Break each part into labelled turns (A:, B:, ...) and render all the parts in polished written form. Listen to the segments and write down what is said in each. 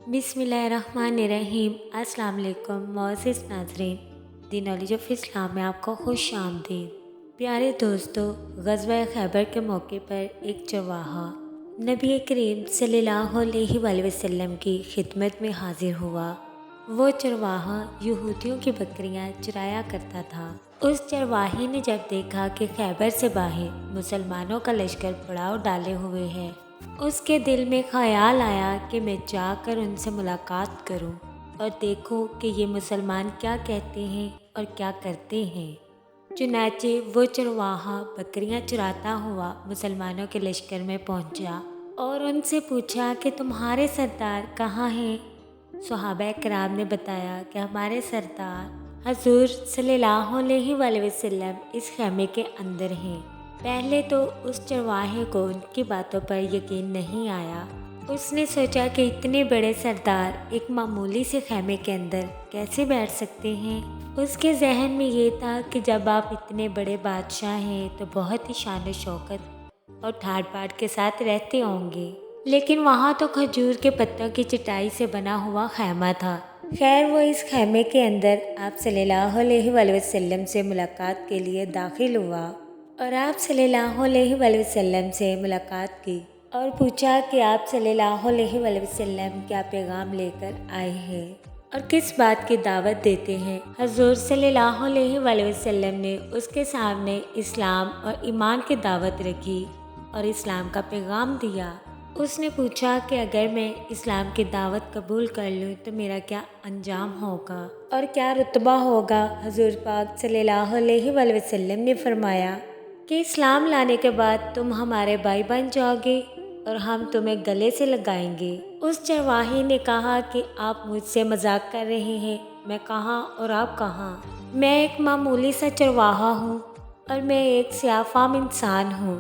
A: बिस्मिल्लाहिर्रहमानिर्रहीम। अस्सलाम वालेकुम मोअज़्ज़िज़ नाज़रीन, दी नॉलेज ऑफ इस्लाम में आपको खुश आमदीद। प्यारे दोस्तों, ग़ज़वा खैबर के मौके पर एक चरवाहा नबी करीम सल्लल्लाहु अलैहि वसल्लम की खिदमत में हाजिर हुआ। वो चरवाहा यहूदियों की बकरियां चराया करता था। उस चरवाहे ने जब देखा कि खैबर से बाहर मुसलमानों का लश्कर पड़ाव डाले हुए है, उसके दिल में ख्याल आया कि मैं जाकर उनसे मुलाकात करूं और देखूं कि ये मुसलमान क्या कहते हैं और क्या करते हैं। चुनाचे वो चरवाहा बकरियां चुराता हुआ मुसलमानों के लश्कर में पहुंचा और उनसे पूछा कि तुम्हारे सरदार कहाँ हैं। सहाबा कराम ने बताया कि हमारे सरदार हजूर सल्लल्लाहु अलैहि वसल्लम इस खेमे के अंदर हैं। पहले तो उस चरवाहे को उनकी बातों पर यकीन नहीं आया। उसने सोचा कि इतने बड़े सरदार एक मामूली से खेमे के अंदर कैसे बैठ सकते हैं। उसके जहन में ये था कि जब आप इतने बड़े बादशाह हैं तो बहुत ही शान शौकत और ठाट बाट के साथ रहते होंगे, लेकिन वहाँ तो खजूर के पत्तों की चटाई से बना हुआ खैमा था। खैर, वो इस खैमे के अंदर आप सल्लल्लाहु अलैहि वसल्लम से मुलाकात के लिए दाखिल हुआ और आप सल्लल्लाहु अलैहि वसल्लम से मुलाकात की और पूछा कि आप सल्लल्लाहु अलैहि वसल्लम क्या पैगाम लेकर आए हैं और किस बात की दावत देते हैं। हजूर सल्लल्लाहु अलैहि वसल्लम ने उसके सामने इस्लाम और ईमान की दावत रखी और इस्लाम का पैगाम दिया। उसने पूछा कि अगर मैं इस्लाम की दावत कबूल कर लूँ तो मेरा क्या अंजाम होगा और क्या रुतबा होगा। हजूर पाक सल्लल्लाहु अलैहि वसल्लम ने फरमाया कि इस्लाम लाने के बाद तुम हमारे भाई बन जाओगे और हम तुम्हें गले से लगाएंगे। उस चरवाहे ने कहा कि आप मुझसे मजाक कर रहे हैं, मैं कहाँ और आप कहाँ। मैं एक मामूली सा चरवाहा हूँ और मैं एक स्याफाम इंसान हूँ।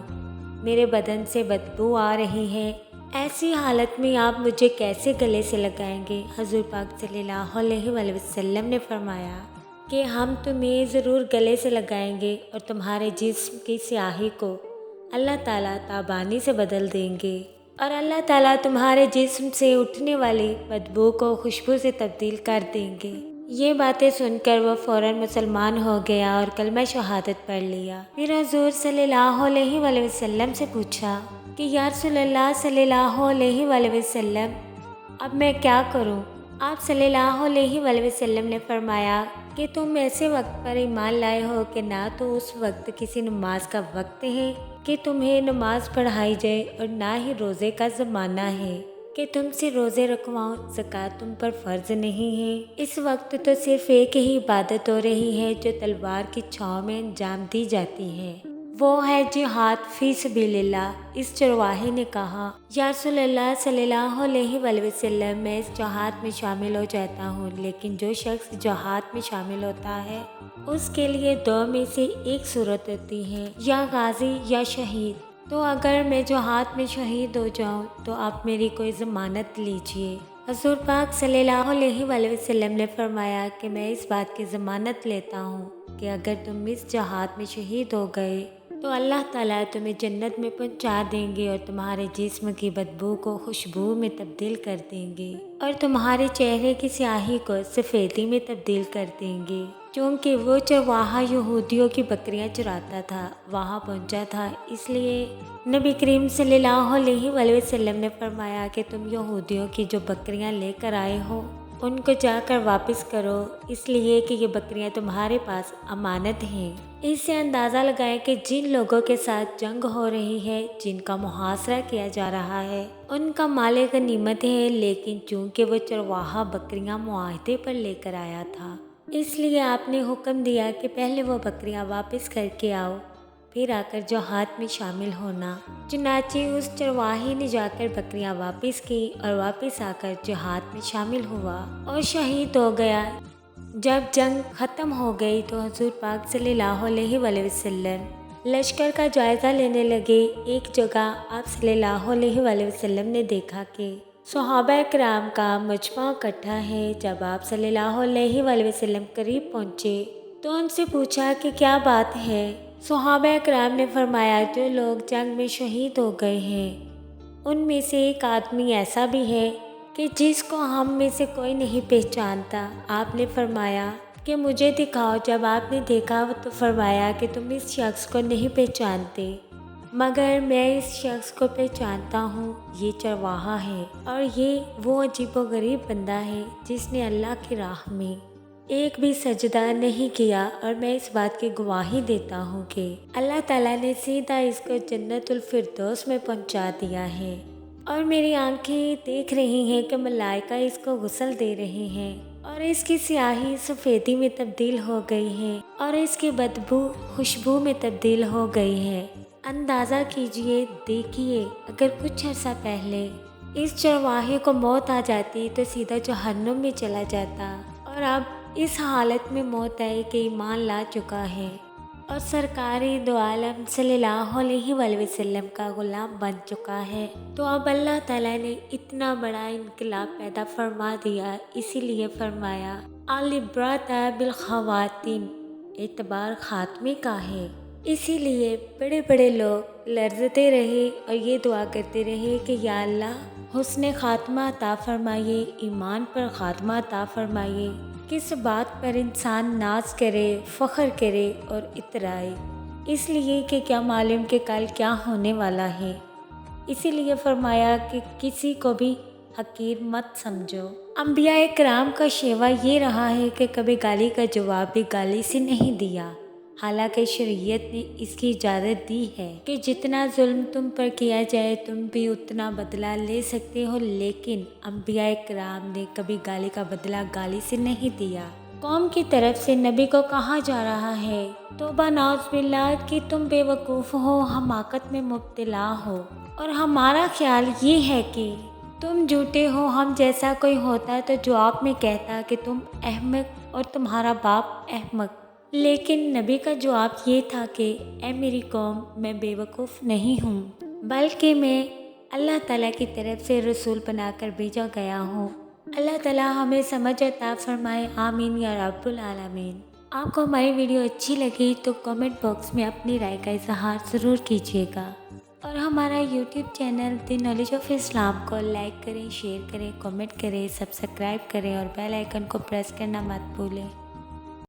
A: मेरे बदन से बदबू आ रही है। ऐसी हालत में आप मुझे कैसे गले से लगाएंगे। हजूर पाक सल्लल्लाहु अलैहि वसल्लम ने फरमाया कि हम तुम्हें ज़रूर गले से लगाएंगे और तुम्हारे जिस्म की स्याही को अल्लाह ताला ताबानी से बदल देंगे और अल्लाह ताला तुम्हारे जिस्म से उठने वाली बदबू को खुशबू से तब्दील कर देंगे। ये बातें सुनकर वह फ़ौरन मुसलमान हो गया और कलमा शहादत पढ़ लिया। फिर हजूर सल्लल्लाहु अलैहि वसल्लम से पूछा कि या रसूलल्लाह सल्लल्लाहु अलैहि वसल्लम, अब मैं क्या करूं। आप सल्लल्लाहु अलैहि वसल्लम ने फरमाया कि तुम ऐसे वक्त पर ईमान लाए हो कि ना तो उस वक्त किसी नमाज का वक्त है कि तुम्हें नमाज पढ़ाई जाए और ना ही रोज़े का ज़माना है कि तुमसे रोज़े रखवाऊँ। ज़कात तुम पर फ़र्ज नहीं है। इस वक्त तो सिर्फ एक ही इबादत हो रही है जो तलवार की छाँव में अंजाम दी जाती है, वो है जिहाद फी सबीलिल्लाह। इस चरवाहे ने कहा, या रसूलल्लाह सल्लल्लाहु अलैहि वसल्लम, मैं इस जिहाद में शामिल हो जाता हूँ, लेकिन जो शख्स जिहाद में शामिल होता है उसके लिए दो में से एक सूरत होती है, या गाजी या शहीद। तो अगर मैं जिहाद में शहीद हो जाऊँ तो आप मेरी कोई ज़मानत लीजिए। हजूर पाक सल्लल्लाहु अलैहि वसल्लम ने फरमाया कि मैं इस बात की ज़मानत लेता हूँ कि अगर तुम इस जिहाद में शहीद हो गए तो अल्लाह ताला तुम्हें जन्नत में पहुंचा देंगे और तुम्हारे जिस्म की बदबू को खुशबू में तब्दील कर देंगे और तुम्हारे चेहरे की स्याही को सफ़ेदी में तब्दील कर देंगे। क्योंकि वो चरवाहा यहूदियों की बकरियां चुराता था, वहाँ पहुंचा था, इसलिए नबी करीम सल्लल्लाहु अलैहि वसल्लम ने फरमाया कि तुम यहूदियों की जो बकरियां लेकर आए हो उनको जाकर वापस करो, इसलिए कि ये बकरियां तुम्हारे पास अमानत हैं। इससे अंदाज़ा लगाएं कि जिन लोगों के साथ जंग हो रही है, जिनका मुहासरा किया जा रहा है, उनका माले गनीमत है, लेकिन चूँकि वो चरवाहा बकरियां मुआहदे पर लेकर आया था, इसलिए आपने हुक्म दिया कि पहले वो बकरियां वापस करके आओ, फिर आकर जिहाद में शामिल होना। चुनाचे उस चरवाहे ने जाकर बकरियां वापस की और वापस आकर जिहाद में शामिल हुआ और शहीद हो गया। जब जंग ख़त्म हो गई तो हजूर पाक सल्लल्लाहु अलैहि वसल्लम लश्कर का जायज़ा लेने लगे। एक जगह आप सल्लल्लाहु अलैहि वसल्लम ने देखा कि सहाबा कराम का मजमा इकट्ठा है। जब आप सल्लल्लाहु अलैहि वसल्लम करीब पहुँचे तो उनसे पूछा कि क्या बात है। सहाबा कराम ने फरमाया, जो लोग जंग में शहीद हो गए हैं उनमें से एक आदमी ऐसा भी है کہ جس کو ہم میں سے کوئی نہیں پہچانتا۔ آپ نے فرمایا کہ مجھے دکھاؤ۔ جب آپ نے دیکھا تو فرمایا کہ تم اس شخص کو نہیں پہچانتے، مگر میں اس شخص کو پہچانتا ہوں، یہ چرواہا ہے، اور یہ وہ عجیب و غریب بندہ ہے جس نے اللہ کی راہ میں ایک بھی سجدہ نہیں کیا، اور میں اس بات کی گواہی دیتا ہوں کہ اللہ تعالیٰ نے سیدھا اس کو جنت الفردوس میں پہنچا دیا ہے، اور میری آنکھیں دیکھ رہی ہیں کہ ملائکہ اس کو غسل دے رہے ہیں، اور اس کی سیاہی سفیدی میں تبدیل ہو گئی ہے، اور اس کی بدبو خوشبو میں تبدیل ہو گئی ہے۔ اندازہ کیجئے، دیکھیے، اگر کچھ عرصہ پہلے اس چرواہے کو موت آ جاتی تو سیدھا جہنم میں چلا جاتا، اور اب اس حالت میں موت آئے کہ ایمان لا چکا ہے اور سرکار دو عالم صلی اللہ علیہ وآلہ وسلم کا غلام بن چکا ہے۔ تو اب اللہ تعالیٰ نے اتنا بڑا انقلاب پیدا فرما دیا، اسی لیے فرمایا العبرۃ بالخواتیم، اعتبار خاتمے کا ہے۔ اسی لیے بڑے بڑے لوگ لرزتے رہے اور یہ دعا کرتے رہے کہ یا اللہ حسن خاتمہ عطا فرمائیے، ایمان پر خاتمہ عطا فرمائیے، کس بات پر انسان ناز کرے، فخر کرے اور اترائے، اس لیے کہ کیا معلوم کہ کل کیا ہونے والا ہے۔ اسی لیے فرمایا کہ کسی کو بھی حقیر مت سمجھو۔ انبیاء کرام کا شیوا یہ رہا ہے کہ کبھی گالی کا جواب بھی گالی سے نہیں دیا، حالانکہ شریعت نے اس کی اجازت دی ہے کہ جتنا ظلم تم پر کیا جائے تم بھی اتنا بدلہ لے سکتے ہو، لیکن انبیاء کرام نے کبھی گالی کا بدلہ گالی سے نہیں دیا۔ قوم کی طرف سے نبی کو کہا جا رہا ہے توبہ نعوذ باللہ کہ تم بے وقوف ہو، حماقت میں مبتلا ہو، اور ہمارا خیال یہ ہے کہ تم جھوٹے ہو۔ ہم جیسا کوئی ہوتا تو جواب میں کہتا کہ تم احمق اور تمہارا باپ احمق، لیکن نبی کا جواب یہ تھا کہ اے میری قوم، میں بے وقوف نہیں ہوں، بلکہ میں اللہ تعالیٰ کی طرف سے رسول بنا کر بھیجا گیا ہوں۔ اللہ تعالیٰ ہمیں سمجھ عطا فرمائے، آمین یا رب العالمین۔ آپ کو ہماری ویڈیو اچھی لگی تو کمنٹ باکس میں اپنی رائے کا اظہار ضرور کیجیے گا، اور ہمارا YouTube channel the knowledge of Islam کو لائک کریں، شیئر کریں، کمنٹ کریں، سبسکرائب کریں، اور بیل آئیکن کو پریس کرنا مت بھولیں۔